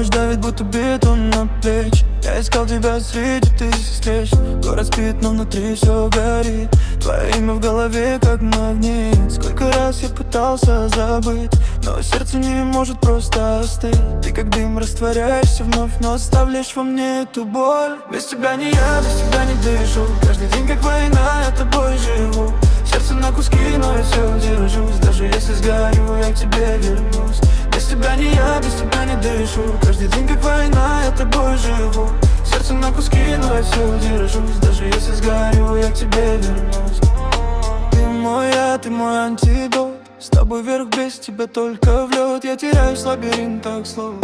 ночь давит, будто бетон на плечи. Я искал тебя среди тысяч встреч. Город спит, но внутри все горит. Твое имя в голове как магнит. Сколько раз я пытался забыть, но сердце не может просто остыть. Ты как дым растворяешься вновь, но оставляешь во мне эту боль. Без тебя не я, без тебя не дышу. Каждый день как война, я тобой живу. Сердце на куски, но я все держусь. Даже если сгорю, я к тебе вернусь. Без тебя не я, без тебя не дышу. Каждый день как война, я тобой живу. Сердце на куски, но я все держусь. Даже если сгорю, я к тебе вернусь. Ты мой антидот. С тобой вверх, без тебя только в лед. Я теряюсь в лабиринтах слов,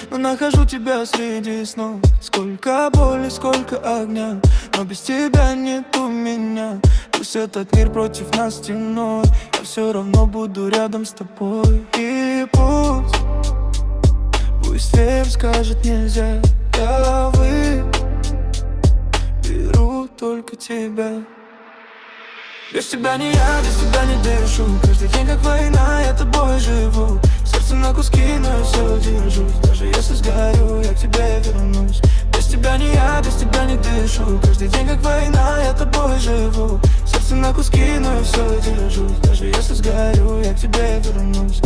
но нахожу тебя среди снов. Сколько боли, сколько огня, но без тебя нету меня. Пусть этот мир против нас стеной, я все равно буду рядом с тобой. И пусть ветер скажет нельзя, я выберу только тебя. Без тебя не я, без тебя не дышу. Каждый день как война, я тобой живу. Сердце на куски, но я все держусь. Даже если сгорю, я к тебе вернусь. Без тебя не я, без тебя не дышу. Каждый день как война, я тобой живу. Сердце на куски, но я все держусь. Даже если сгорю, я к тебе вернусь.